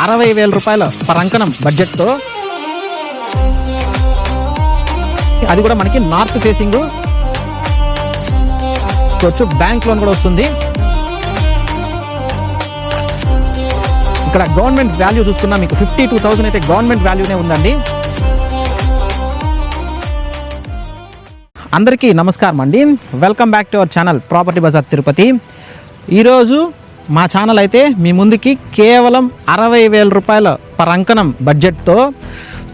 60,000 రూపాయల పర్ అంకణం బడ్జెట్తో, అది కూడా మనకి నార్త్ ఫేసింగ్, బ్యాంక్ లోన్ కూడా వస్తుంది. ఇక్కడ గవర్నమెంట్ వాల్యూ చూసుకున్నా మీకు 52,000 అయితే గవర్నమెంట్ వాల్యూనే ఉందండి. అందరికీ నమస్కారం అండి, welcome back to our channel property Bazar Tirupati. ఈరోజు మా ఛానల్ అయితే మీ ముందుకి కేవలం 60,000 రూపాయల పర్ అంకణం బడ్జెట్తో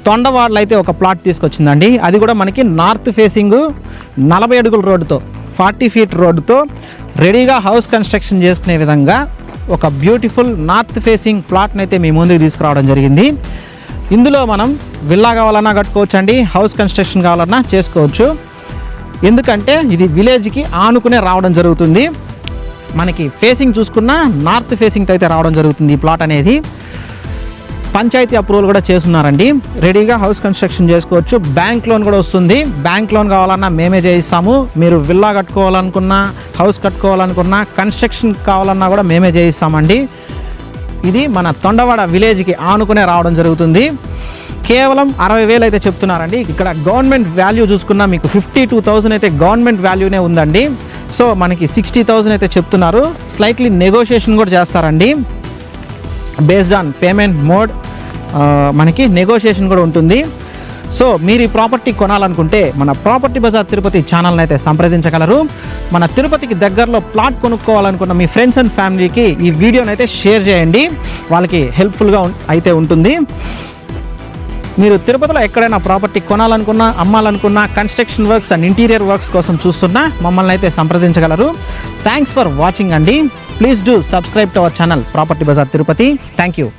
తొండవాడలో అయితే ఒక ప్లాట్ తీసుకొచ్చిందండి. అది కూడా మనకి నార్త్ ఫేసింగ్ 40 అడుగుల రోడ్డుతో 40 ఫీట్ రోడ్డుతో రెడీగా హౌస్ కన్స్ట్రక్షన్ చేసుకునే విధంగా ఒక బ్యూటిఫుల్ నార్త్ ఫేసింగ్ ప్లాట్ని అయితే మీ ముందుకు తీసుకురావడం జరిగింది. ఇందులో మనం విల్లా కావాలన్నా కట్టుకోవచ్చు అండి, హౌస్ కన్స్ట్రక్షన్ కావాలన్నా చేసుకోవచ్చు. ఎందుకంటే ఇది విలేజ్కి ఆనుకునే రావడం జరుగుతుంది. మనకి ఫేసింగ్ చూసుకున్నా నార్త్ ఫేసింగ్తో అయితే రావడం జరుగుతుంది. ఈ ప్లాట్ అనేది పంచాయతీ అప్రూవల్ కూడా చేస్తున్నారండి, రెడీగా హౌస్ కన్స్ట్రక్షన్ చేసుకోవచ్చు. బ్యాంక్ లోన్ కూడా వస్తుంది. బ్యాంక్ లోన్ కావాలన్నా మేమే చేయిస్తాము. మీరు విల్లా కట్టుకోవాలనుకున్నా, హౌస్ కట్టుకోవాలనుకున్నా, కన్స్ట్రక్షన్ కావాలన్నా కూడా మేమే చేయిస్తామండి. ఇది మన తొండవాడ విలేజ్కి ఆనుకునే రావడం జరుగుతుంది. కేవలం 60,000 అయితే చెప్తున్నారండి. ఇక్కడ గవర్నమెంట్ వాల్యూ చూసుకున్నా మీకు 52,000 అయితే గవర్నమెంట్ వాల్యూనే ఉందండి. సో మనకి 60,000 అయితే చెప్తున్నారు. స్లైట్లీ నెగోషియేషన్ కూడా చేస్తారండి. బేస్డ్ ఆన్ పేమెంట్ మోడ్ మనకి నెగోషియేషన్ కూడా ఉంటుంది. సో మీరు ఈ ప్రాపర్టీ కొనాలనుకుంటే మన ప్రాపర్టీ బజార్ తిరుపతి ఛానల్ని అయితే సంప్రదించగలరు. మన తిరుపతికి దగ్గరలో ప్లాట్ కొనుక్కోవాలనుకున్న మీ ఫ్రెండ్స్ అండ్ ఫ్యామిలీకి ఈ వీడియోని అయితే షేర్ చేయండి, వాళ్ళకి హెల్ప్ఫుల్గా అయితే ఉంటుంది. మీరు తిరుపతిలో ఎక్కడైనా ప్రాపర్టీ కొనాలనుకున్నా, అమ్మాలనుకున్నా, construction works and interior works కోసం చూస్తున్నా మమ్మల్ని అయితే సంప్రదించగలరు. థ్యాంక్స్ ఫర్ వాచింగ్ అండి. Please do subscribe to our channel property Bazar Tirupati. Thank you.